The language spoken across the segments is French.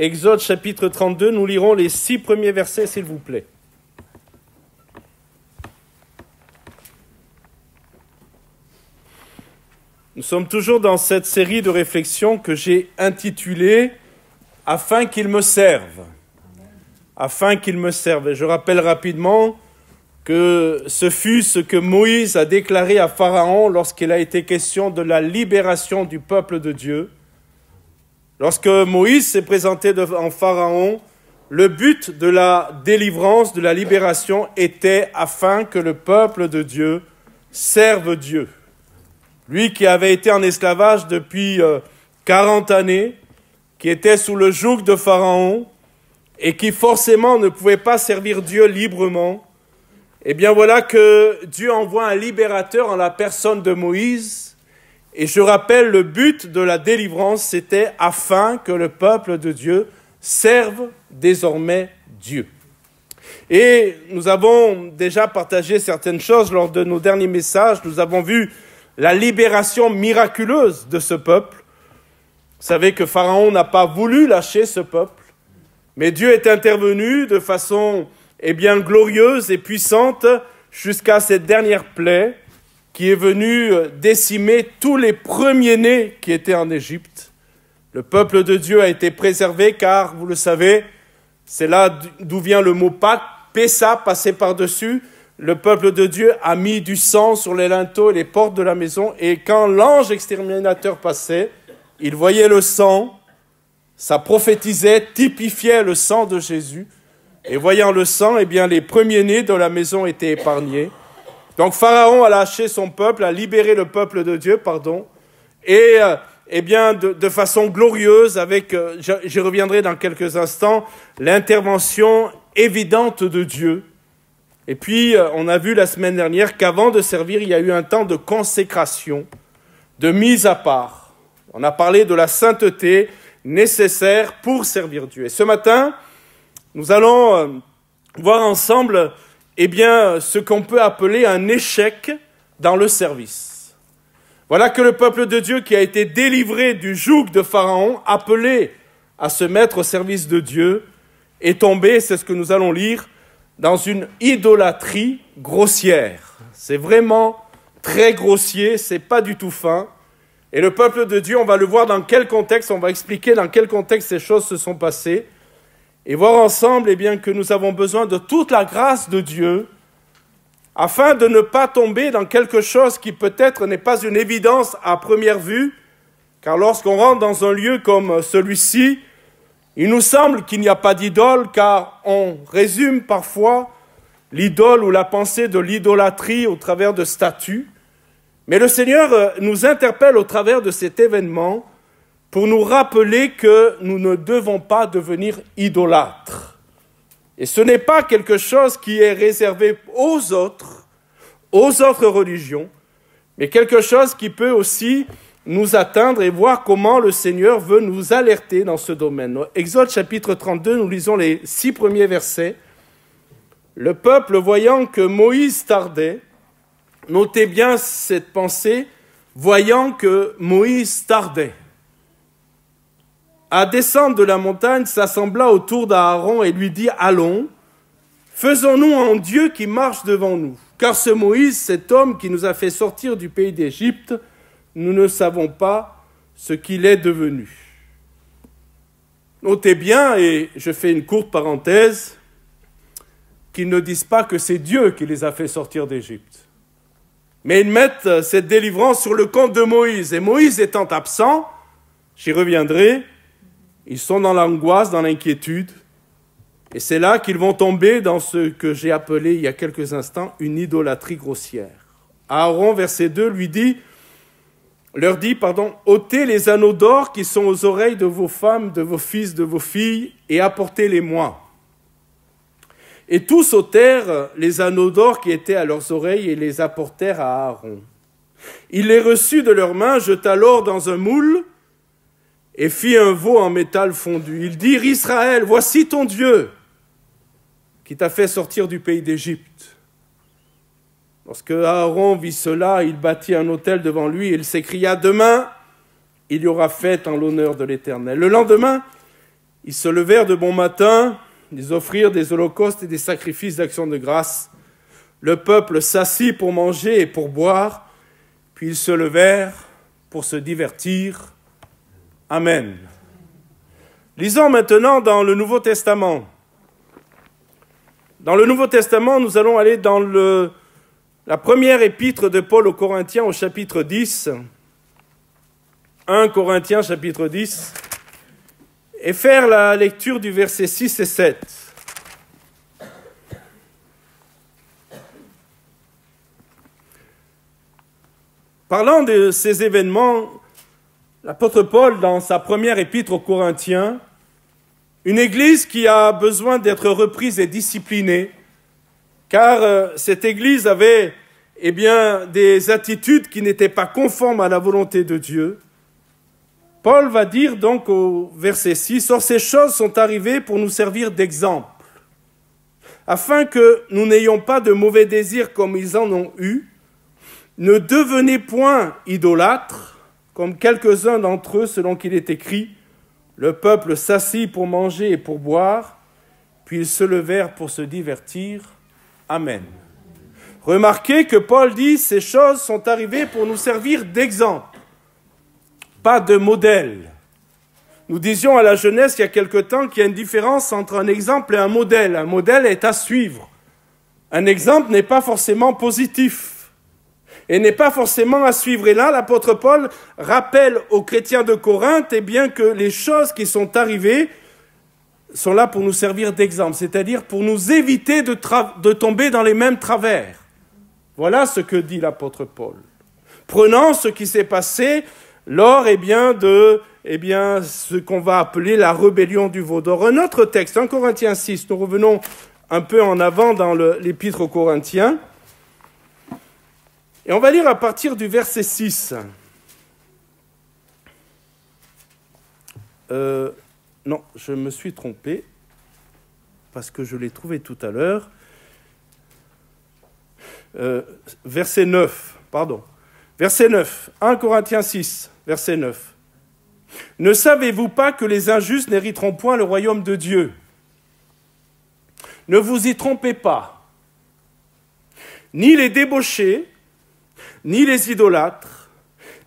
Exode chapitre 32, nous lirons les 6 premiers versets, s'il vous plaît. Nous sommes toujours dans cette série de réflexions que j'ai intitulée « Afin qu'il me serve ». Afin qu'il me serve. Et je rappelle rapidement que ce fut ce que Moïse a déclaré à Pharaon lorsqu'il a été question de la libération du peuple de Dieu. Lorsque Moïse s'est présenté devant Pharaon, le but de la délivrance, de la libération était afin que le peuple de Dieu serve Dieu. Lui qui avait été en esclavage depuis 40 années, qui était sous le joug de Pharaon et qui forcément ne pouvait pas servir Dieu librement, eh bien voilà que Dieu envoie un libérateur en la personne de Moïse. Et je rappelle, le but de la délivrance, c'était afin que le peuple de Dieu serve désormais Dieu. Et nous avons déjà partagé certaines choses lors de nos derniers messages. Nous avons vu la libération miraculeuse de ce peuple. Vous savez que Pharaon n'a pas voulu lâcher ce peuple, mais Dieu est intervenu de façon glorieuse et puissante jusqu'à cette dernière plaie qui est venue décimer tous les premiers-nés qui étaient en Égypte. Le peuple de Dieu a été préservé car, vous le savez, c'est là d'où vient le mot Pâques, Pessa, passé par-dessus. Le peuple de Dieu a mis du sang sur les linteaux et les portes de la maison, et quand l'ange exterminateur passait, il voyait le sang, ça prophétisait, typifiait le sang de Jésus, et voyant le sang, les premiers-nés de la maison étaient épargnés. Donc Pharaon a lâché son peuple, a libéré le peuple de Dieu, et de façon glorieuse, avec, j'y reviendrai dans quelques instants, l'intervention évidente de Dieu. Et puis, on a vu la semaine dernière qu'avant de servir, il y a eu un temps de consécration, de mise à part. On a parlé de la sainteté nécessaire pour servir Dieu. Et ce matin, nous allons voir ensemble ce qu'on peut appeler un échec dans le service. Voilà que le peuple de Dieu qui a été délivré du joug de Pharaon, appelé à se mettre au service de Dieu, est tombé, c'est ce que nous allons lire, dans une idolâtrie grossière. C'est vraiment très grossier, c'est pas du tout fin. Et le peuple de Dieu, on va le voir dans quel contexte, on va expliquer dans quel contexte ces choses se sont passées, et voir ensemble que nous avons besoin de toute la grâce de Dieu, afin de ne pas tomber dans quelque chose qui peut-être n'est pas une évidence à première vue, car lorsqu'on rentre dans un lieu comme celui-ci, il nous semble qu'il n'y a pas d'idole, car on résume parfois l'idole ou la pensée de l'idolâtrie au travers de statues. Mais le Seigneur nous interpelle au travers de cet événement pour nous rappeler que nous ne devons pas devenir idolâtres. Et ce n'est pas quelque chose qui est réservé aux autres religions, mais quelque chose qui peut aussi nous atteindre et voir comment le Seigneur veut nous alerter dans ce domaine. Exode chapitre 32, nous lisons les 6 premiers versets. Le peuple, voyant que Moïse tardait, notez bien cette pensée, voyant que Moïse tardait, à descendre de la montagne, s'assembla autour d'Aaron et lui dit « Allons, faisons-nous un Dieu qui marche devant nous. Car ce Moïse, cet homme qui nous a fait sortir du pays d'Égypte, nous ne savons pas ce qu'il est devenu. » Notez bien, et je fais une courte parenthèse, qu'ils ne disent pas que c'est Dieu qui les a fait sortir d'Égypte. Mais ils mettent cette délivrance sur le compte de Moïse. Et Moïse étant absent, j'y reviendrai, ils sont dans l'angoisse, dans l'inquiétude. Et c'est là qu'ils vont tomber dans ce que j'ai appelé il y a quelques instants une idolâtrie grossière. Aaron, verset 2, leur dit, ôtez les anneaux d'or qui sont aux oreilles de vos femmes, de vos fils, de vos filles, et apportez-les-moi. Et tous ôtèrent les anneaux d'or qui étaient à leurs oreilles et les apportèrent à Aaron. Il les reçut de leurs mains, jeta l'or dans un moule et fit un veau en métal fondu. Ils dirent, Israël, voici ton Dieu qui t'a fait sortir du pays d'Égypte. Lorsque Aaron vit cela, il bâtit un autel devant lui et il s'écria, demain, il y aura fête en l'honneur de l'Éternel. Le lendemain, Ils se levèrent de bon matin, ils offrirent des holocaustes et des sacrifices d'action de grâce. Le peuple s'assit pour manger et pour boire, puis ils se levèrent pour se divertir. Amen. Lisons maintenant dans le Nouveau Testament. Dans le Nouveau Testament, nous allons aller dans la première épître de Paul aux Corinthiens au chapitre 10. 1 Corinthiens chapitre 10. Et faire la lecture du verset 6 et 7. Parlant de ces événements, l'apôtre Paul, dans sa première épître aux Corinthiens, une église qui a besoin d'être reprise et disciplinée, car cette église avait des attitudes qui n'étaient pas conformes à la volonté de Dieu. Paul va dire donc au verset 6, « Or ces choses sont arrivées pour nous servir d'exemple, afin que nous n'ayons pas de mauvais désirs comme ils en ont eu. Ne devenez point idolâtres, comme quelques-uns d'entre eux, selon qu'il est écrit, le peuple s'assit pour manger et pour boire, puis ils se levèrent pour se divertir. Amen. » Remarquez que Paul dit, ces choses sont arrivées pour nous servir d'exemple. Pas de modèle. Nous disions à la jeunesse il y a quelque temps qu'il y a une différence entre un exemple et un modèle. Un modèle est à suivre. Un exemple n'est pas forcément positif et n'est pas forcément à suivre. Et là, l'apôtre Paul rappelle aux chrétiens de Corinthe que les choses qui sont arrivées sont là pour nous servir d'exemple, c'est-à-dire pour nous éviter de tomber dans les mêmes travers. Voilà ce que dit l'apôtre Paul. Prenant ce qui s'est passé lors de ce qu'on va appeler la rébellion du veau d'or. Un autre texte, 1 Corinthiens 6, nous revenons un peu en avant dans l'épître aux Corinthiens. Et on va lire à partir du verset 6. Non, je me suis trompé, parce que je l'ai trouvé tout à l'heure. Verset 9, pardon. Verset 9, 1 Corinthiens 6, verset 9. « Ne savez-vous pas que les injustes n'hériteront point le royaume de Dieu ? Ne vous y trompez pas. Ni les débauchés, ni les idolâtres,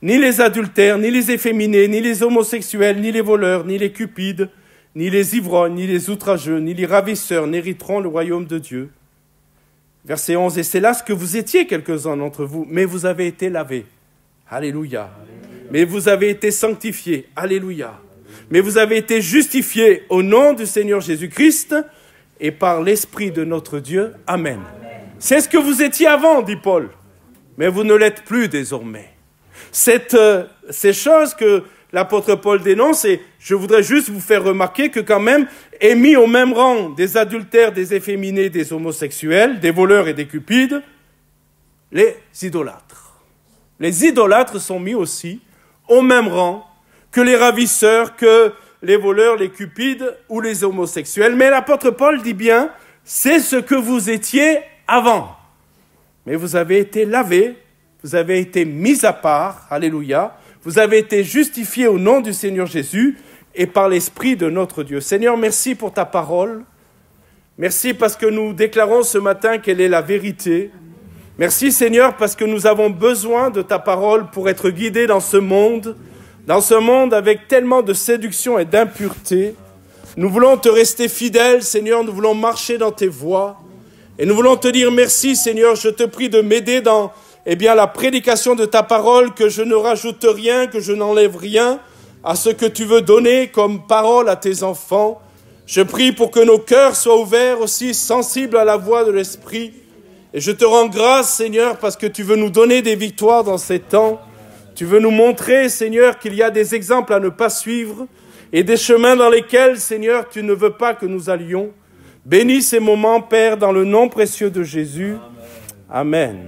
ni les adultères, ni les efféminés, ni les homosexuels, ni les voleurs, ni les cupides, ni les ivrognes, ni les outrageux, ni les ravisseurs n'hériteront le royaume de Dieu. » Verset 11, « Et c'est là ce que vous étiez quelques-uns d'entre vous, mais vous avez été lavés. » Alléluia. Mais vous avez été sanctifiés. Alléluia. Mais vous avez été justifiés au nom du Seigneur Jésus-Christ et par l'Esprit de notre Dieu. Amen. C'est ce que vous étiez avant, dit Paul. Mais vous ne l'êtes plus désormais. Ces choses que l'apôtre Paul dénonce, et je voudrais juste vous faire remarquer que quand même, est mis au même rang des adultères, des efféminés, des homosexuels, des voleurs et des cupides, les idolâtres. Les idolâtres sont mis aussi au même rang que les ravisseurs, que les voleurs, les cupides ou les homosexuels. Mais l'apôtre Paul dit bien, c'est ce que vous étiez avant. Mais vous avez été lavés, vous avez été mis à part, alléluia, vous avez été justifiés au nom du Seigneur Jésus et par l'Esprit de notre Dieu. Seigneur, merci pour ta parole. Merci parce que nous déclarons ce matin qu'elle est la vérité. Merci Seigneur parce que nous avons besoin de ta parole pour être guidés dans ce monde avec tellement de séduction et d'impureté. Nous voulons te rester fidèles, Seigneur, nous voulons marcher dans tes voies. Et nous voulons te dire merci, Seigneur, je te prie de m'aider dans la prédication de ta parole, que je ne rajoute rien, que je n'enlève rien à ce que tu veux donner comme parole à tes enfants. Je prie pour que nos cœurs soient ouverts aussi, sensibles à la voix de l'Esprit. Et je te rends grâce, Seigneur, parce que tu veux nous donner des victoires dans ces temps. Tu veux nous montrer, Seigneur, qu'il y a des exemples à ne pas suivre et des chemins dans lesquels, Seigneur, tu ne veux pas que nous allions. Bénis ces moments, Père, dans le nom précieux de Jésus. Amen.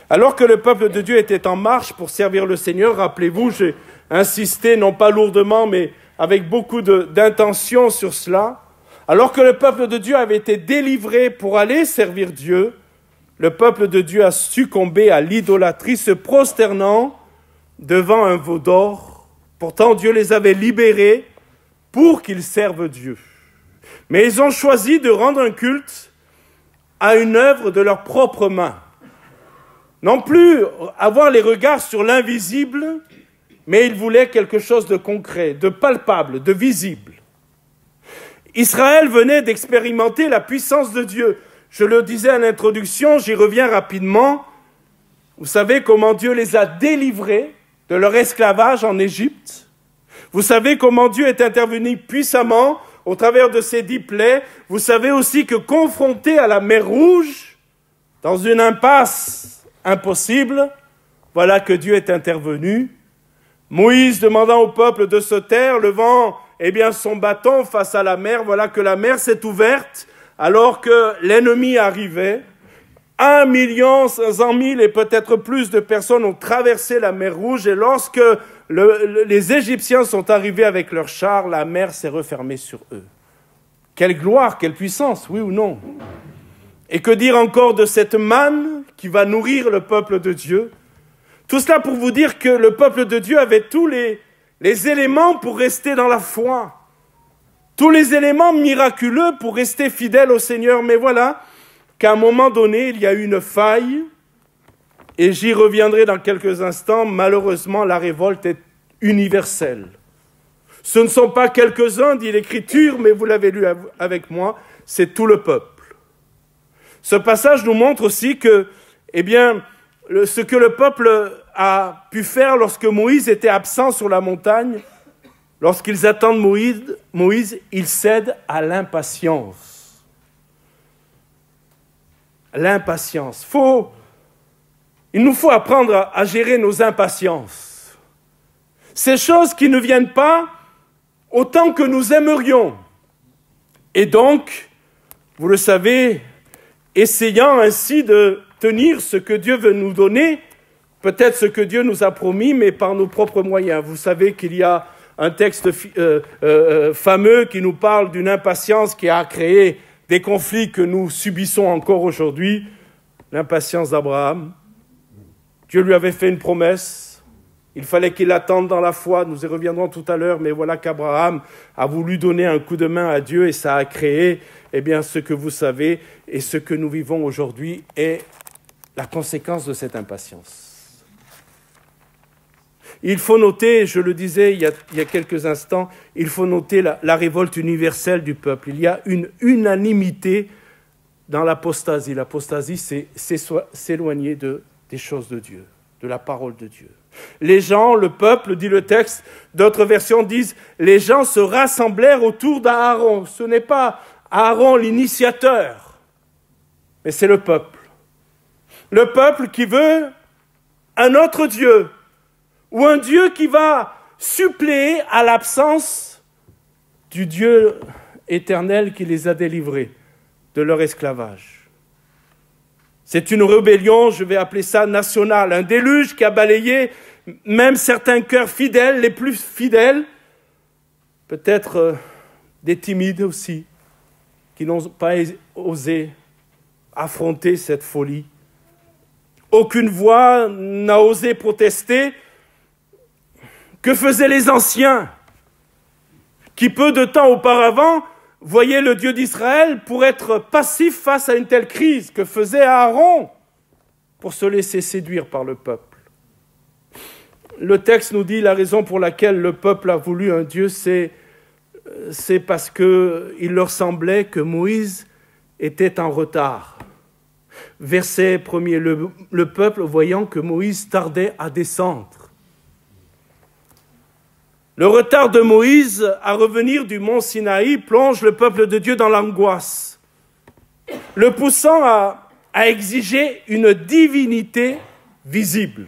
Alors que le peuple de Dieu était en marche pour servir le Seigneur, rappelez-vous, j'ai insisté, non pas lourdement, mais avec beaucoup d'intention sur cela. Alors que le peuple de Dieu avait été délivré pour aller servir Dieu, le peuple de Dieu a succombé à l'idolâtrie, se prosternant devant un veau d'or. Pourtant, Dieu les avait libérés pour qu'ils servent Dieu. Mais ils ont choisi de rendre un culte à une œuvre de leurs propres mains. Non plus avoir les regards sur l'invisible, mais ils voulaient quelque chose de concret, de palpable, de visible. Israël venait d'expérimenter la puissance de Dieu. Je le disais à l'introduction, j'y reviens rapidement. Vous savez comment Dieu les a délivrés de leur esclavage en Égypte. Vous savez comment Dieu est intervenu puissamment au travers de ces 10 plaies. Vous savez aussi que confrontés à la mer Rouge, dans une impasse impossible, voilà que Dieu est intervenu. Moïse demandant au peuple de se taire, levant son bâton face à la mer, voilà que la mer s'est ouverte alors que l'ennemi arrivait. 1 500 000 et peut-être plus de personnes ont traversé la mer Rouge et lorsque les Égyptiens sont arrivés avec leurs chars, la mer s'est refermée sur eux. Quelle gloire, quelle puissance, oui ou non? Et que dire encore de cette manne qui va nourrir le peuple de Dieu? Tout cela pour vous dire que le peuple de Dieu avait tous les éléments pour rester dans la foi, tous les éléments miraculeux pour rester fidèle au Seigneur. Mais voilà qu'à un moment donné, il y a eu une faille, et j'y reviendrai dans quelques instants. Malheureusement, la révolte est universelle. Ce ne sont pas quelques-uns, dit l'Écriture, mais vous l'avez lu avec moi, c'est tout le peuple. Ce passage nous montre aussi que, ce que le peuple a pu faire lorsque Moïse était absent sur la montagne, lorsqu'ils attendent Moïse, ils cèdent à l'impatience. L'impatience. Il nous faut apprendre à gérer nos impatiences. Ces choses qui ne viennent pas autant que nous aimerions. Et donc, vous le savez, essayant ainsi de tenir ce que Dieu veut nous donner, peut-être ce que Dieu nous a promis, mais par nos propres moyens. Vous savez qu'il y a un texte fameux qui nous parle d'une impatience qui a créé des conflits que nous subissons encore aujourd'hui. L'impatience d'Abraham. Dieu lui avait fait une promesse. Il fallait qu'il attende dans la foi. Nous y reviendrons tout à l'heure, mais voilà qu'Abraham a voulu donner un coup de main à Dieu et ça a créé ce que vous savez et ce que nous vivons aujourd'hui est la conséquence de cette impatience. Il faut noter, je le disais il y a quelques instants, il faut noter la révolte universelle du peuple. Il y a une unanimité dans l'apostasie. L'apostasie, c'est s'éloigner des choses de Dieu, de la parole de Dieu. Les gens, le peuple, dit le texte, d'autres versions disent, les gens se rassemblèrent autour d'Aaron. Ce n'est pas Aaron l'initiateur, mais c'est le peuple. Le peuple qui veut un autre Dieu, ou un Dieu qui va suppléer à l'absence du Dieu éternel qui les a délivrés de leur esclavage. C'est une rébellion, je vais appeler ça nationale, un déluge qui a balayé même certains cœurs fidèles, les plus fidèles, peut-être des timides aussi, qui n'ont pas osé affronter cette folie. Aucune voix n'a osé protester. Que faisaient les anciens, qui peu de temps auparavant voyaient le Dieu d'Israël pour être passif face à une telle crise? Que faisait Aaron pour se laisser séduire par le peuple? Le texte nous dit la raison pour laquelle le peuple a voulu un Dieu, c'est parce qu'il leur semblait que Moïse était en retard. Verset 1er, le peuple voyant que Moïse tardait à descendre. Le retard de Moïse à revenir du mont Sinaï plonge le peuple de Dieu dans l'angoisse, le poussant à exiger une divinité visible.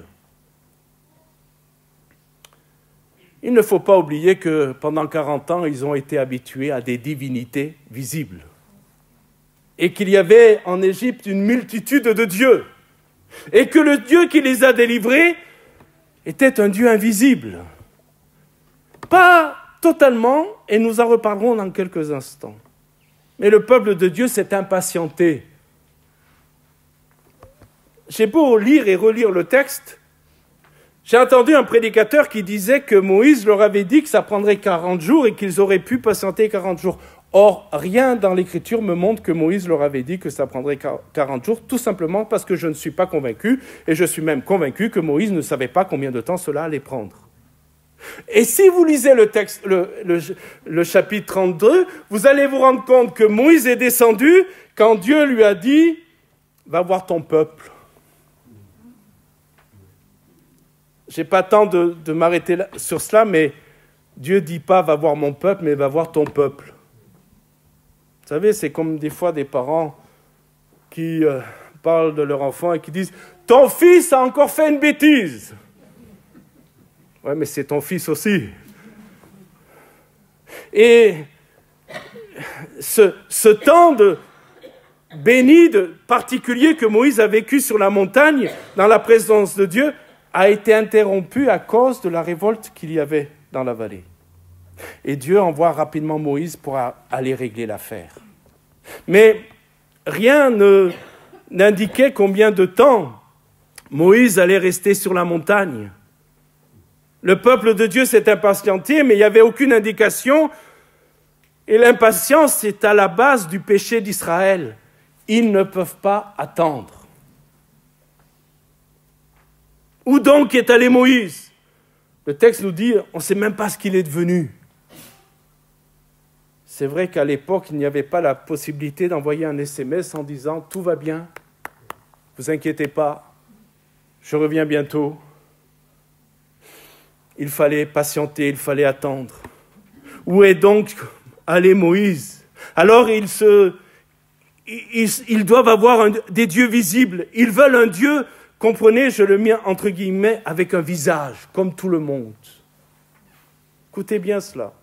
Il ne faut pas oublier que pendant 40 ans, ils ont été habitués à des divinités visibles. Et qu'il y avait en Égypte une multitude de dieux. Et que le Dieu qui les a délivrés était un Dieu invisible. Pas totalement, et nous en reparlerons dans quelques instants. Mais le peuple de Dieu s'est impatienté. J'ai beau lire et relire le texte, J'ai entendu un prédicateur qui disait que Moïse leur avait dit que ça prendrait 40 jours et qu'ils auraient pu patienter 40 jours. Or, rien dans l'Écriture me montre que Moïse leur avait dit que ça prendrait 40 jours, tout simplement parce que je ne suis pas convaincu, et je suis même convaincu que Moïse ne savait pas combien de temps cela allait prendre. Et si vous lisez le texte, le chapitre 32, vous allez vous rendre compte que Moïse est descendu quand Dieu lui a dit « Va voir ton peuple ». Je n'ai pas le temps de m'arrêter sur cela, mais Dieu ne dit pas « Va voir mon peuple », mais « Va voir ton peuple ». Vous savez, c'est comme des fois des parents qui parlent de leur enfant et qui disent « Ton fils a encore fait une bêtise ». Ouais, mais c'est ton fils aussi. Et ce temps béni, particulier que Moïse a vécu sur la montagne, dans la présence de Dieu, a été interrompu à cause de la révolte qu'il y avait dans la vallée. Et Dieu envoie rapidement Moïse pour aller régler l'affaire. Mais rien n'indiquait combien de temps Moïse allait rester sur la montagne. Le peuple de Dieu s'est impatienté, mais il n'y avait aucune indication. Et l'impatience est à la base du péché d'Israël. Ils ne peuvent pas attendre. Où donc est allé Moïse? Le texte nous dit, on ne sait même pas ce qu'il est devenu. C'est vrai qu'à l'époque, il n'y avait pas la possibilité d'envoyer un SMS en disant « Tout va bien, ne vous inquiétez pas, je reviens bientôt ». Il fallait patienter, il fallait attendre. Où est donc allé Moïse? Alors ils doivent avoir des dieux visibles. Ils veulent un Dieu, comprenez, je le mets entre guillemets, avec un visage, comme tout le monde. Écoutez bien cela.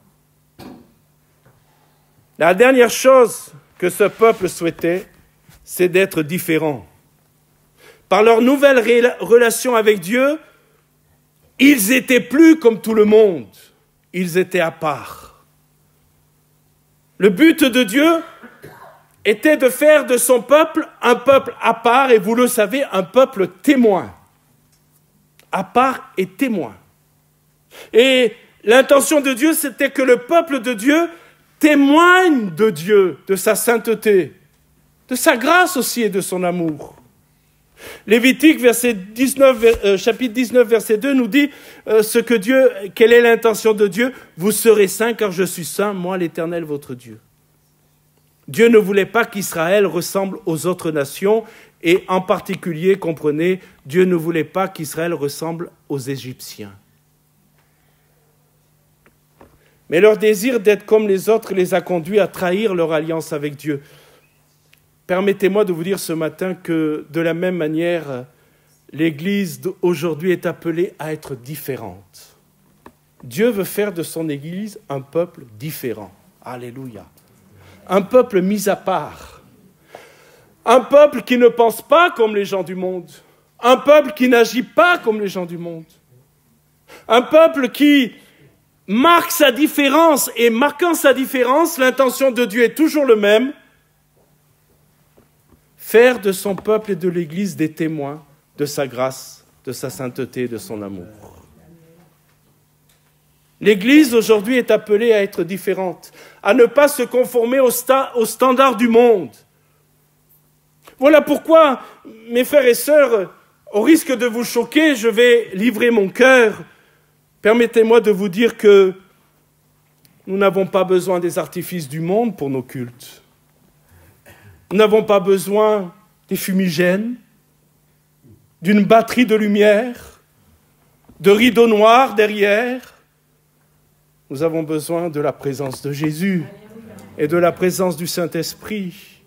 La dernière chose que ce peuple souhaitait, c'est d'être différent. Par leur nouvelle relation avec Dieu, ils étaient plus comme tout le monde. Ils étaient à part. Le but de Dieu était de faire de son peuple un peuple à part, et vous le savez, un peuple témoin. À part et témoin. Et l'intention de Dieu, c'était que le peuple de Dieu témoigne de Dieu, de sa sainteté, de sa grâce aussi et de son amour. Lévitique, chapitre 19, verset 2, nous dit quelle est l'intention de Dieu? Vous serez saints car je suis saint, moi l'Éternel votre Dieu. Dieu ne voulait pas qu'Israël ressemble aux autres nations, et en particulier, comprenez, Dieu ne voulait pas qu'Israël ressemble aux Égyptiens. Mais leur désir d'être comme les autres les a conduits à trahir leur alliance avec Dieu. Permettez-moi de vous dire ce matin que, de la même manière, l'Église d'aujourd'hui est appelée à être différente. Dieu veut faire de son Église un peuple différent. Alléluia. Un peuple mis à part. Un peuple qui ne pense pas comme les gens du monde. Un peuple qui n'agit pas comme les gens du monde. Un peuple qui marque sa différence, et marquant sa différence, l'intention de Dieu est toujours le même: faire de son peuple et de l'Église des témoins de sa grâce, de sa sainteté, de son amour. L'Église aujourd'hui est appelée à être différente, à ne pas se conformer aux standards du monde. Voilà pourquoi, mes frères et sœurs, au risque de vous choquer, je vais livrer mon cœur. Permettez-moi de vous dire que nous n'avons pas besoin des artifices du monde pour nos cultes. Nous n'avons pas besoin des fumigènes, d'une batterie de lumière, de rideaux noirs derrière. Nous avons besoin de la présence de Jésus et de la présence du Saint-Esprit.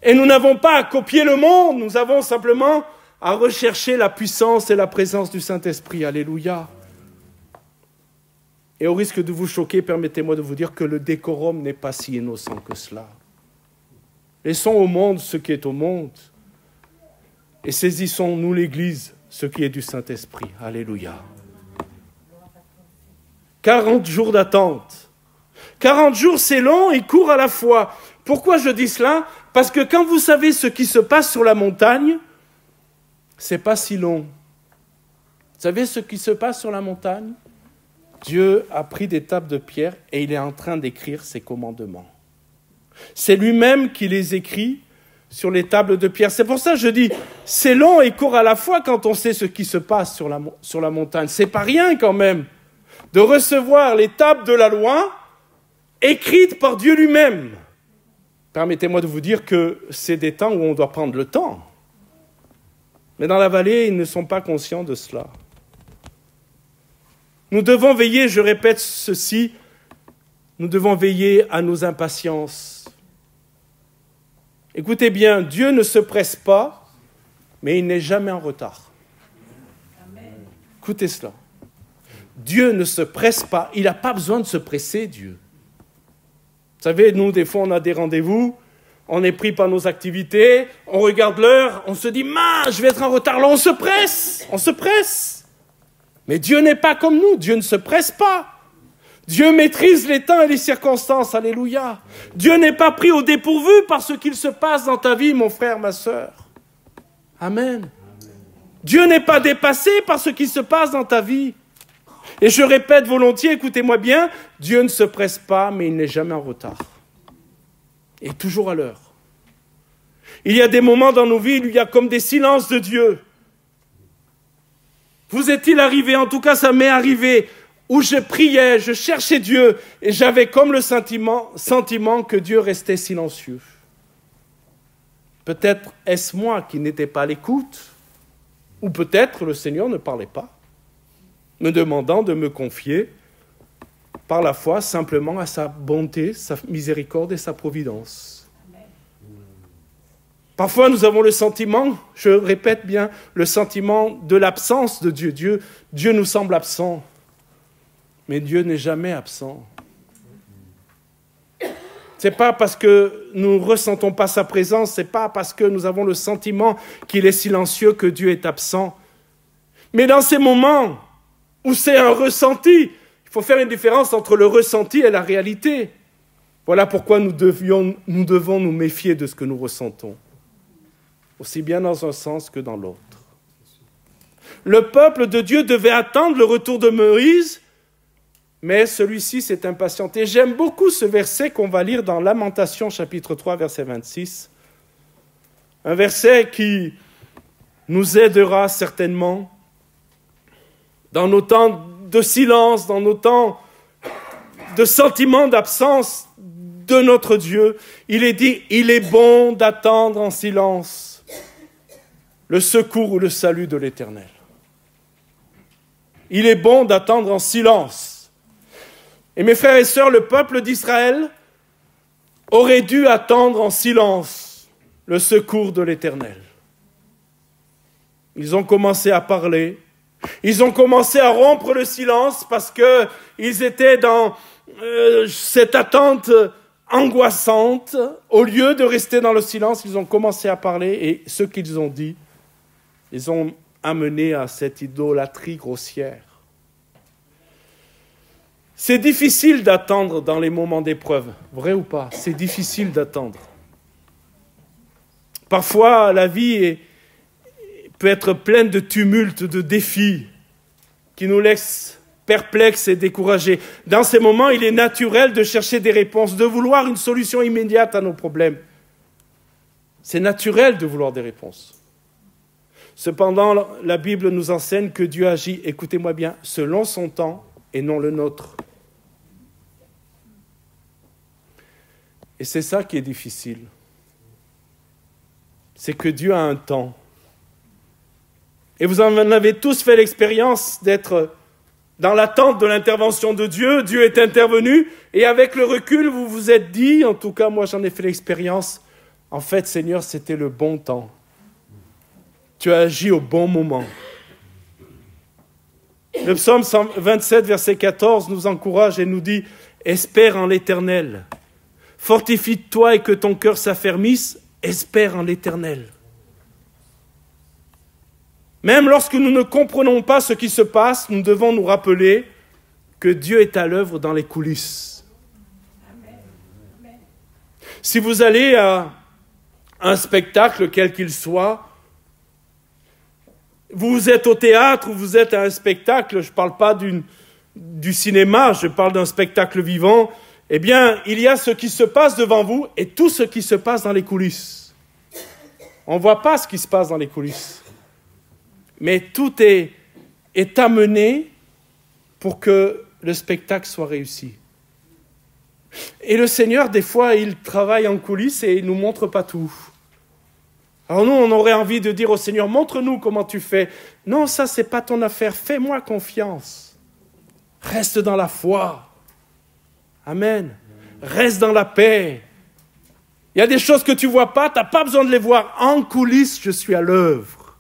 Et nous n'avons pas à copier le monde, nous avons simplement à rechercher la puissance et la présence du Saint-Esprit. Alléluia. Et au risque de vous choquer, permettez-moi de vous dire que le décorum n'est pas si innocent que cela. Laissons au monde ce qui est au monde et saisissons, nous l'Église, ce qui est du Saint-Esprit. Alléluia. 40 jours d'attente. 40 jours, c'est long et court à la fois. Pourquoi je dis cela? Parce que quand vous savez ce qui se passe sur la montagne, c'est pas si long. savez ce qui se passe sur la montagne? Dieu a pris des tables de pierre et il est en train d'écrire ses commandements. C'est lui-même qui les écrit sur les tables de pierre. C'est pour ça que je dis, c'est long et court à la fois quand on sait ce qui se passe sur la montagne. C'est pas rien quand même de recevoir les tables de la loi écrites par Dieu lui-même. Permettez-moi de vous dire que c'est des temps où on doit prendre le temps. Mais dans la vallée, ils ne sont pas conscients de cela. Nous devons veiller, je répète ceci, nous devons veiller à nos impatiences. Écoutez bien, Dieu ne se presse pas, mais il n'est jamais en retard. Amen. Écoutez cela. Dieu ne se presse pas, il n'a pas besoin de se presser, Dieu. Vous savez, nous, des fois, on a des rendez-vous, on est pris par nos activités, on regarde l'heure, on se dit, je vais être en retard, là, on se presse. Mais Dieu n'est pas comme nous, Dieu ne se presse pas. Dieu maîtrise les temps et les circonstances, alléluia. Dieu n'est pas pris au dépourvu par ce qu'il se passe dans ta vie, mon frère, ma sœur. Amen. Dieu n'est pas dépassé par ce qui se passe dans ta vie. Et je répète volontiers, écoutez-moi bien, Dieu ne se presse pas, mais il n'est jamais en retard. Et toujours à l'heure. Il y a des moments dans nos vies où il y a comme des silences de Dieu. Vous est-il arrivé, en tout cas ça m'est arrivé, où je priais, je cherchais Dieu, et j'avais comme le sentiment que Dieu restait silencieux. Peut-être est-ce moi qui n'étais pas à l'écoute, ou peut-être le Seigneur ne parlait pas, me demandant de me confier par la foi simplement à sa bonté, sa miséricorde et sa providence. Parfois, nous avons le sentiment, je répète bien, le sentiment de l'absence de Dieu. Dieu nous semble absent, mais Dieu n'est jamais absent. Ce n'est pas parce que nous ne ressentons pas sa présence, ce n'est pas parce que nous avons le sentiment qu'il est silencieux que Dieu est absent. Mais dans ces moments où c'est un ressenti, il faut faire une différence entre le ressenti et la réalité. Voilà pourquoi nous devons nous méfier de ce que nous ressentons, aussi bien dans un sens que dans l'autre. Le peuple de Dieu devait attendre le retour de Moïse, mais celui-ci s'est impatienté. J'aime beaucoup ce verset qu'on va lire dans Lamentations, chapitre 3, verset 26. Un verset qui nous aidera certainement dans nos temps de silence, dans nos temps de sentiment d'absence de notre Dieu. Il est dit, il est bon d'attendre en silence le secours ou le salut de l'Éternel. Il est bon d'attendre en silence. Et mes frères et sœurs, le peuple d'Israël aurait dû attendre en silence le secours de l'Éternel. Ils ont commencé à parler. Ils ont commencé à rompre le silence parce qu'ils étaient dans cette attente angoissante. Au lieu de rester dans le silence, ils ont commencé à parler et ce qu'ils ont dit, ils ont amené à cette idolâtrie grossière. C'est difficile d'attendre dans les moments d'épreuve, vrai ou pas? C'est difficile d'attendre. Parfois, la vie peut être pleine de tumultes, de défis qui nous laissent perplexes et découragés. Dans ces moments, il est naturel de chercher des réponses, de vouloir une solution immédiate à nos problèmes. C'est naturel de vouloir des réponses. Cependant, la Bible nous enseigne que Dieu agit, écoutez-moi bien, selon son temps et non le nôtre. Et c'est ça qui est difficile. C'est que Dieu a un temps. Et vous en avez tous fait l'expérience d'être dans l'attente de l'intervention de Dieu. Dieu est intervenu et avec le recul, vous vous êtes dit, en tout cas moi j'en ai fait l'expérience, en fait Seigneur, c'était le bon temps. Tu as agi au bon moment. Le psaume 127, verset 14 nous encourage et nous dit « Espère en l'Éternel. Fortifie-toi et que ton cœur s'affermisse. Espère en l'Éternel. » Même lorsque nous ne comprenons pas ce qui se passe, nous devons nous rappeler que Dieu est à l'œuvre dans les coulisses. Amen. Si vous allez à un spectacle, quel qu'il soit, Vous êtes au théâtre ou vous êtes à un spectacle, je ne parle pas du cinéma, je parle d'un spectacle vivant. Eh bien, il y a ce qui se passe devant vous et tout ce qui se passe dans les coulisses. On ne voit pas ce qui se passe dans les coulisses. Mais tout est amené pour que le spectacle soit réussi. Et le Seigneur, des fois, il travaille en coulisses et il ne nous montre pas tout. Alors nous, on aurait envie de dire au Seigneur, montre-nous comment tu fais. Non, ça, ce n'est pas ton affaire. Fais-moi confiance. Reste dans la foi. Amen. Reste dans la paix. Il y a des choses que tu ne vois pas, tu n'as pas besoin de les voir. En coulisses, je suis à l'œuvre.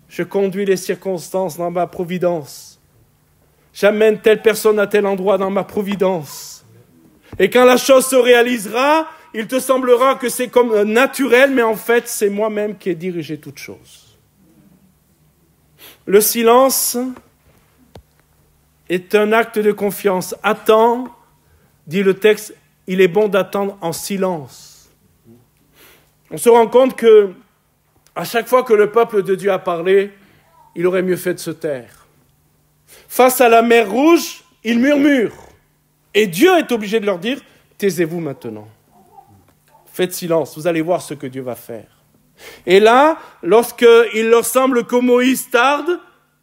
Je conduis les circonstances dans ma providence. J'amène telle personne à tel endroit dans ma providence. Et quand la chose se réalisera, il te semblera que c'est comme naturel, mais en fait, c'est moi-même qui ai dirigé toute chose. Le silence est un acte de confiance. Attends, dit le texte, il est bon d'attendre en silence. On se rend compte que à chaque fois que le peuple de Dieu a parlé, il aurait mieux fait de se taire. Face à la mer Rouge, ils murmurent. Et Dieu est obligé de leur dire, taisez-vous maintenant. Faites silence, vous allez voir ce que Dieu va faire. Et là, lorsqu'il leur semble que Moïse tarde,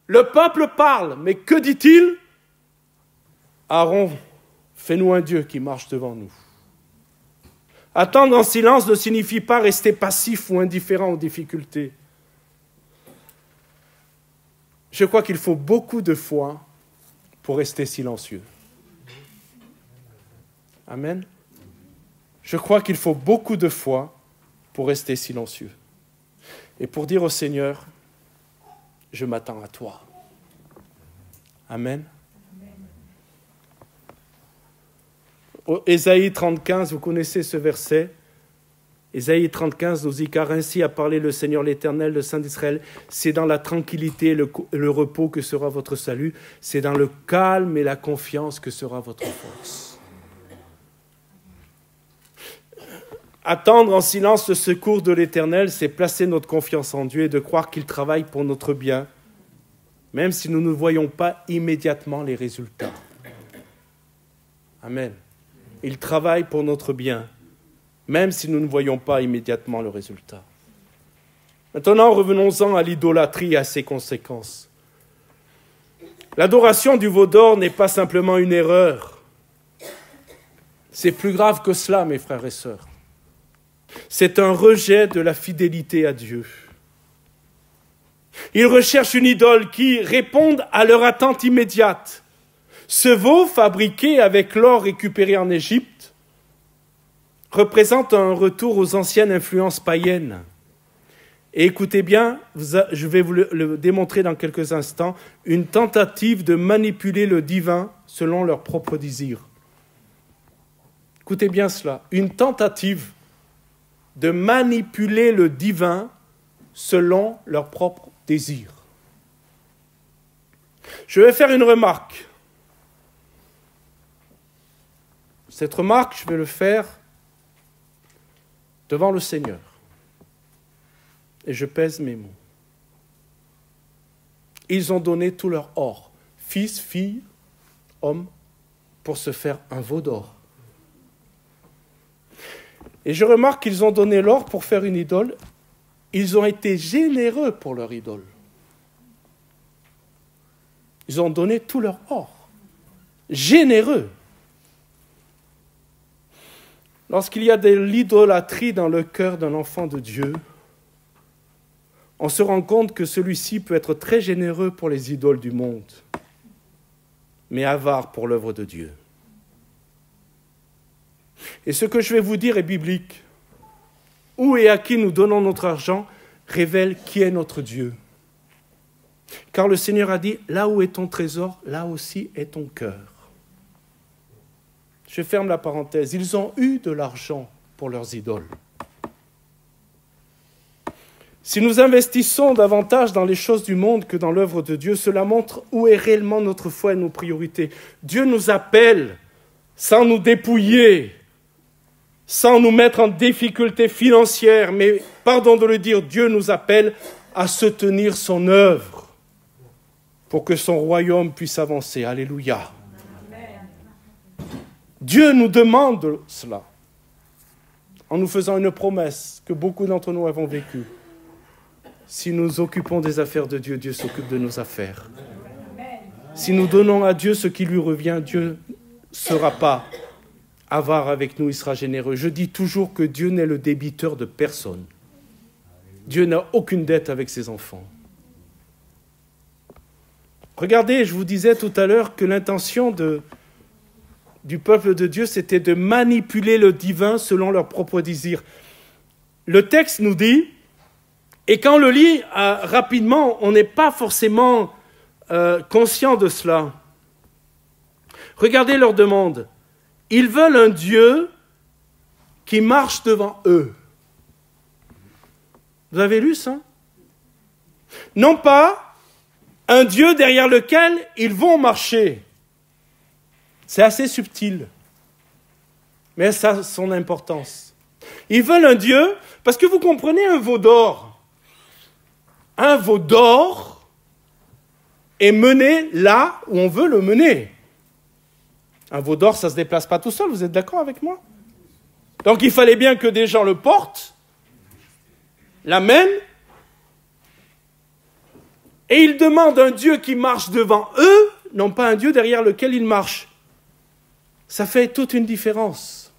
le peuple parle. Mais que dit-il ? Aaron, fais-nous un Dieu qui marche devant nous. Attendre en silence ne signifie pas rester passif ou indifférent aux difficultés. Je crois qu'il faut beaucoup de foi pour rester silencieux. Amen. Je crois qu'il faut beaucoup de foi pour rester silencieux. Et pour dire au Seigneur, je m'attends à toi. Amen. Ésaïe 30, vous connaissez ce verset. Ésaïe 30, nous dit, car ainsi a parlé le Seigneur l'Éternel, le Saint d'Israël. C'est dans la tranquillité et le repos que sera votre salut. C'est dans le calme et la confiance que sera votre force. Attendre en silence le secours de l'Éternel, c'est placer notre confiance en Dieu et de croire qu'il travaille pour notre bien, même si nous ne voyons pas immédiatement les résultats. Amen. Il travaille pour notre bien, même si nous ne voyons pas immédiatement le résultat. Maintenant, revenons-en à l'idolâtrie et à ses conséquences. L'adoration du veau d'or n'est pas simplement une erreur. C'est plus grave que cela, mes frères et sœurs. C'est un rejet de la fidélité à Dieu. Ils recherchent une idole qui réponde à leur attente immédiate. Ce veau, fabriqué avec l'or récupéré en Égypte, représente un retour aux anciennes influences païennes. Et écoutez bien, je vais vous le démontrer dans quelques instants, une tentative de manipuler le divin selon leurs propres désirs. Écoutez bien cela, une tentative de manipuler le divin selon leurs propres désirs. Je vais faire une remarque. Cette remarque, je vais le faire devant le Seigneur. Et je pèse mes mots. Ils ont donné tout leur or, fils, filles, hommes, pour se faire un veau d'or. Et je remarque qu'ils ont donné l'or pour faire une idole. Ils ont été généreux pour leur idole. Ils ont donné tout leur or. Généreux. Lorsqu'il y a de l'idolâtrie dans le cœur d'un enfant de Dieu, on se rend compte que celui-ci peut être très généreux pour les idoles du monde, mais avare pour l'œuvre de Dieu. Et ce que je vais vous dire est biblique. Où et à qui nous donnons notre argent révèle qui est notre Dieu. Car le Seigneur a dit, là où est ton trésor, là aussi est ton cœur. Je ferme la parenthèse. Ils ont eu de l'argent pour leurs idoles. Si nous investissons davantage dans les choses du monde que dans l'œuvre de Dieu, cela montre où est réellement notre foi et nos priorités. Dieu nous appelle sans nous dépouiller, sans nous mettre en difficulté financière, mais, pardon de le dire, Dieu nous appelle à se tenir son œuvre pour que son royaume puisse avancer. Alléluia. Dieu nous demande cela en nous faisant une promesse que beaucoup d'entre nous avons vécue. Si nous occupons des affaires de Dieu, Dieu s'occupe de nos affaires. Si nous donnons à Dieu ce qui lui revient, Dieu ne sera pas avare avec nous, il sera généreux. Je dis toujours que Dieu n'est le débiteur de personne. Dieu n'a aucune dette avec ses enfants. Regardez, je vous disais tout à l'heure que l'intention du peuple de Dieu, c'était de manipuler le divin selon leurs propres désirs. Le texte nous dit, et quand on le lit rapidement, on n'est pas forcément conscient de cela. Regardez leur demande. Ils veulent un Dieu qui marche devant eux. Vous avez lu ça? Non pas un Dieu derrière lequel ils vont marcher. C'est assez subtil, mais ça a son importance. Ils veulent un Dieu, parce que vous comprenez un veau d'or. Un veau d'or est mené là où on veut le mener. Un veau d'or, ça ne se déplace pas tout seul, vous êtes d'accord avec moi? Donc il fallait bien que des gens le portent, l'amènent, et ils demandent un Dieu qui marche devant eux, non pas un Dieu derrière lequel ils marchent. Ça fait toute une différence.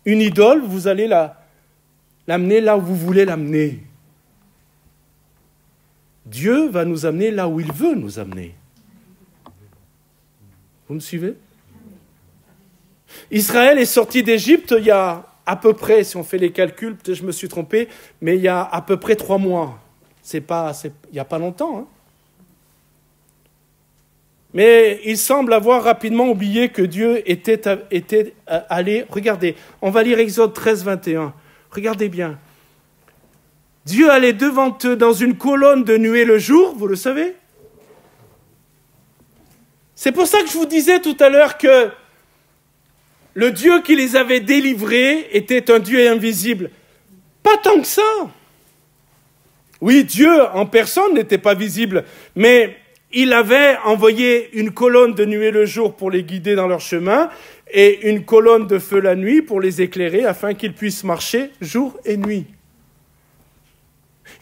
Une idole, vous allez l'amener là où vous voulez l'amener. Dieu va nous amener là où il veut nous amener. Vous me suivez? Israël est sorti d'Égypte il y a à peu près, si on fait les calculs, peut-être je me suis trompé, mais il y a à peu près 3 mois. Il n'y a pas longtemps. Hein. Mais il semble avoir rapidement oublié que Dieu était allé... Regardez, on va lire Exode 13, 21. Regardez bien. Dieu allait devant eux dans une colonne de nuée le jour, vous le savez? C'est pour ça que je vous disais tout à l'heure que le Dieu qui les avait délivrés était un Dieu invisible. Pas tant que ça. Oui, Dieu en personne n'était pas visible, mais il avait envoyé une colonne de nuée le jour pour les guider dans leur chemin et une colonne de feu la nuit pour les éclairer afin qu'ils puissent marcher jour et nuit.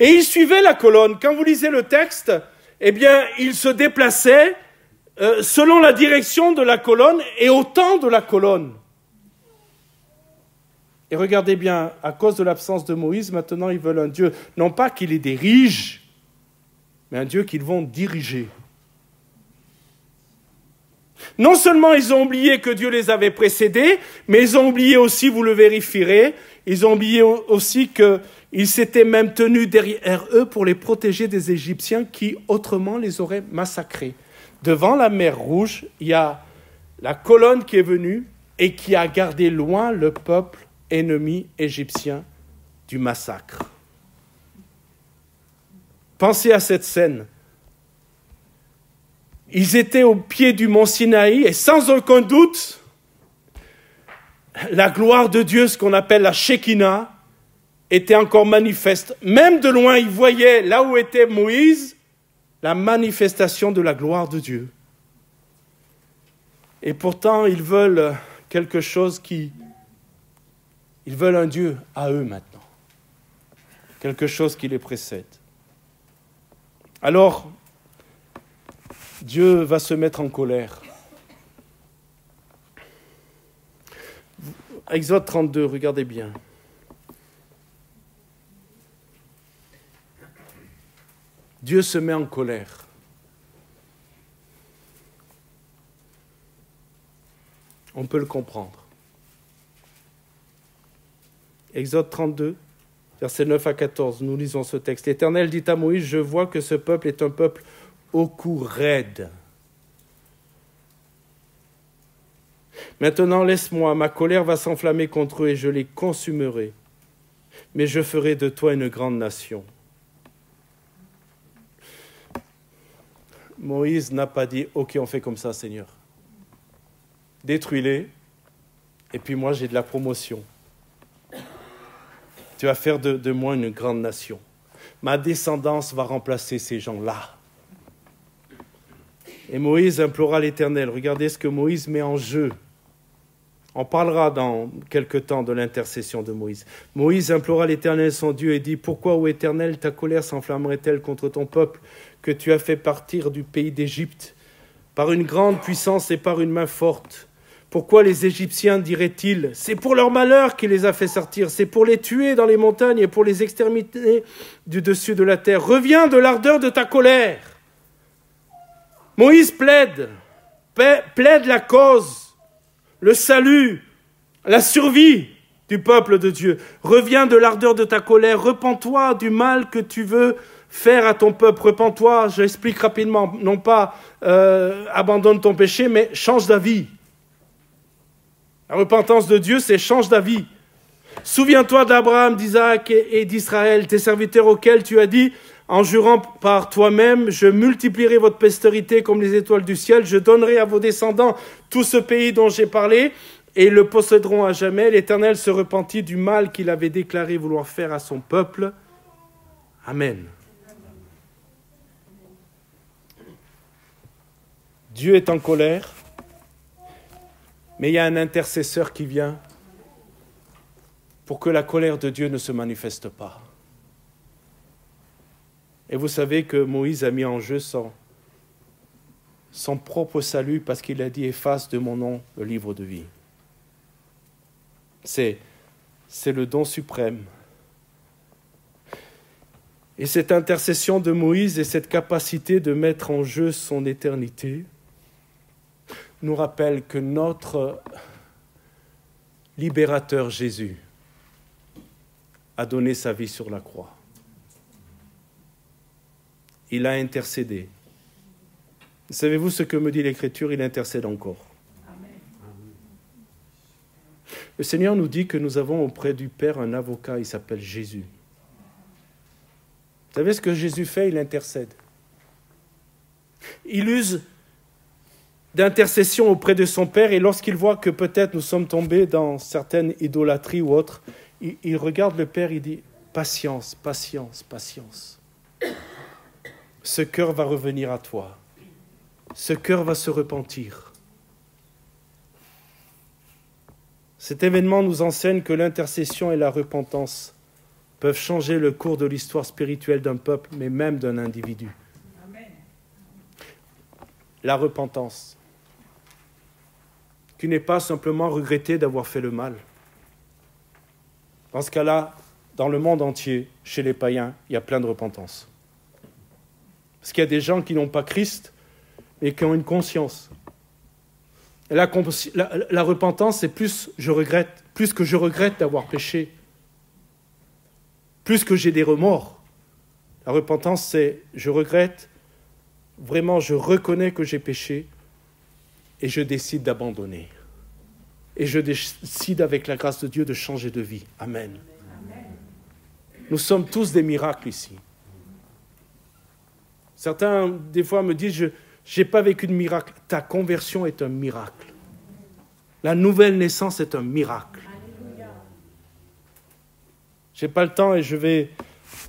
Et ils suivaient la colonne. Quand vous lisez le texte, eh bien, ils se déplaçaient selon la direction de la colonne et au temps de la colonne. Et regardez bien, à cause de l'absence de Moïse, maintenant ils veulent un Dieu, non pas qui les dirige, mais un Dieu qu'ils vont diriger. Non seulement ils ont oublié que Dieu les avait précédés, mais ils ont oublié aussi, vous le vérifierez, ils ont oublié aussi qu'ils s'étaient même tenus derrière eux pour les protéger des Égyptiens qui autrement les auraient massacrés. Devant la mer Rouge, il y a la colonne qui est venue et qui a gardé loin le peuple ennemi égyptien du massacre. Pensez à cette scène. Ils étaient au pied du mont Sinaï et sans aucun doute, la gloire de Dieu, ce qu'on appelle la Shekinah, était encore manifeste. Même de loin, ils voyaient là où était Moïse, la manifestation de la gloire de Dieu. Et pourtant, ils veulent quelque chose ils veulent un Dieu à eux maintenant. Quelque chose qui les précède. Alors, Dieu va se mettre en colère. Exode 32, regardez bien. Dieu se met en colère. On peut le comprendre. Exode 32, versets 9 à 14, nous lisons ce texte. L'Éternel dit à Moïse, je vois que ce peuple est un peuple au cou raide. Maintenant, laisse-moi, ma colère va s'enflammer contre eux et je les consumerai. Mais je ferai de toi une grande nation. Moïse n'a pas dit, ok, on fait comme ça, Seigneur. Détruis-les, et puis moi j'ai de la promotion. tu vas faire de moi une grande nation. Ma descendance va remplacer ces gens-là. Et Moïse implora l'Éternel. Regardez ce que Moïse met en jeu. On parlera dans quelque temps de l'intercession de Moïse. Moïse implora l'Éternel son Dieu et dit « Pourquoi, ô Éternel, ta colère s'enflammerait-elle contre ton peuple que tu as fait partir du pays d'Égypte par une grande puissance et par une main forte ? Pourquoi les Égyptiens diraient-ils « C'est pour leur malheur qu'il les a fait sortir, c'est pour les tuer dans les montagnes et pour les exterminer du dessus de la terre. Reviens de l'ardeur de ta colère !» Moïse plaide la cause, le salut, la survie du peuple de Dieu. Reviens de l'ardeur de ta colère, repens-toi du mal que tu veux faire à ton peuple. Repens-toi, j'explique rapidement, non pas abandonne ton péché, mais change d'avis. La repentance de Dieu, c'est change d'avis. Souviens-toi d'Abraham, d'Isaac et d'Israël, tes serviteurs auxquels tu as dit, en jurant par toi-même, je multiplierai votre postérité comme les étoiles du ciel, je donnerai à vos descendants tout ce pays dont j'ai parlé, et ils le posséderont à jamais. L'Éternel se repentit du mal qu'il avait déclaré vouloir faire à son peuple. Amen. Dieu est en colère, mais il y a un intercesseur qui vient pour que la colère de Dieu ne se manifeste pas. Et vous savez que Moïse a mis en jeu son propre salut parce qu'il a dit « Efface de mon nom le livre de vie ». C'est le don suprême. Et cette intercession de Moïse et cette capacité de mettre en jeu son éternité nous rappelle que notre libérateur Jésus a donné sa vie sur la croix. Il a intercédé. Savez-vous ce que me dit l'Écriture? Il intercède encore. Amen. Le Seigneur nous dit que nous avons auprès du Père un avocat, il s'appelle Jésus. Vous savez ce que Jésus fait? Il intercède. Il use d'intercession auprès de son Père et lorsqu'il voit que peut-être nous sommes tombés dans certaines idolâtries ou autres, il regarde le Père, il dit « Patience, patience, patience. » Ce cœur va revenir à toi. Ce cœur va se repentir. Cet événement nous enseigne que l'intercession et la repentance peuvent changer le cours de l'histoire spirituelle d'un peuple, mais même d'un individu. Amen. La repentance, qui n'est pas simplement regretter d'avoir fait le mal. Dans ce cas-là, dans le monde entier, chez les païens, il y a plein de repentance. Parce qu'il y a des gens qui n'ont pas Christ, mais qui ont une conscience. Et la repentance, c'est plus que je regrette d'avoir péché, plus que j'ai des remords. La repentance, c'est je regrette, vraiment je reconnais que j'ai péché, et je décide d'abandonner. Et je décide avec la grâce de Dieu de changer de vie. Amen. Amen. Nous sommes tous des miracles ici. Certains, des fois, me disent, je n'ai pas vécu de miracle. Ta conversion est un miracle. La nouvelle naissance est un miracle. Je n'ai pas le temps et je ne vais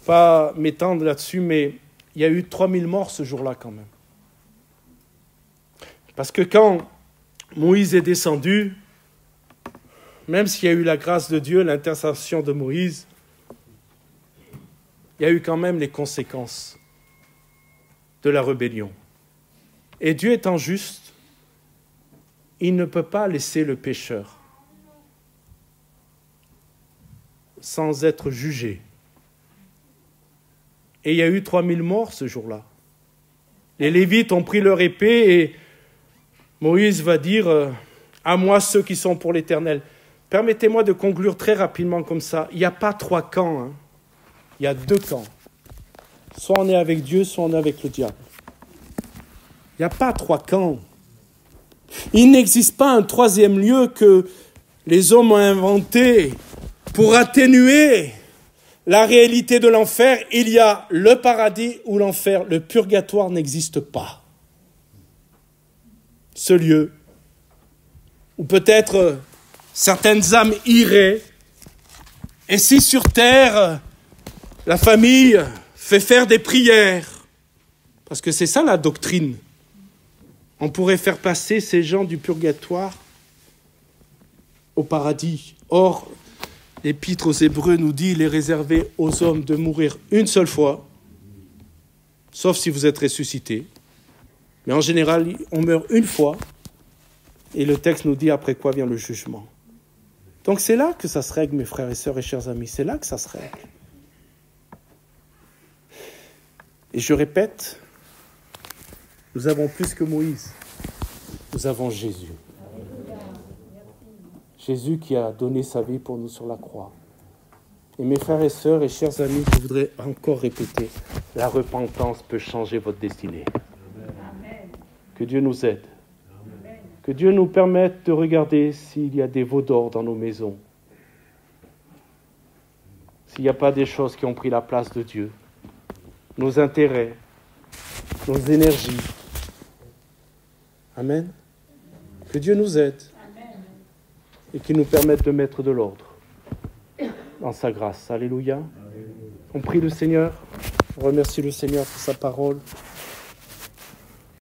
pas m'étendre là-dessus, mais il y a eu 3000 morts ce jour-là quand même. Parce que quand Moïse est descendu, même s'il y a eu la grâce de Dieu, l'intercession de Moïse, il y a eu quand même les conséquences de la rébellion. Et Dieu étant juste, il ne peut pas laisser le pécheur sans être jugé. Et il y a eu 3000 morts ce jour-là. Les Lévites ont pris leur épée et Moïse va dire « À moi ceux qui sont pour l'Éternel ». Permettez-moi de conclure très rapidement comme ça. Il n'y a pas 3 camps. Hein. Il y a 2 camps. Soit on est avec Dieu, soit on est avec le diable. Il n'y a pas 3 camps. Il n'existe pas un 3e lieu que les hommes ont inventé pour atténuer la réalité de l'enfer. Il y a le paradis ou l'enfer. Le purgatoire n'existe pas. Ce lieu où peut-être certaines âmes iraient Et si sur terre, la famille fait faire des prières, parce que c'est ça la doctrine, on pourrait faire passer ces gens du purgatoire au paradis. Or, l'Épître aux Hébreux nous dit qu'il est réservé aux hommes de mourir une seule fois, sauf si vous êtes ressuscité. Mais en général, on meurt une fois, et le texte nous dit après quoi vient le jugement. Donc c'est là que ça se règle, mes frères et sœurs et chers amis, c'est là que ça se règle. Et je répète, nous avons plus que Moïse, nous avons Jésus. Jésus qui a donné sa vie pour nous sur la croix. Et mes frères et sœurs et chers amis, je voudrais encore répéter, la repentance peut changer votre destinée. Amen. Que Dieu nous aide. Amen. Que Dieu nous permette de regarder s'il y a des veaux d'or dans nos maisons. S'il n'y a pas des choses qui ont pris la place de Dieu. Nos intérêts, nos énergies. Amen. Que Dieu nous aide. Et qu'il nous permette de mettre de l'ordre dans sa grâce. Alléluia. On prie le Seigneur. On remercie le Seigneur pour sa parole.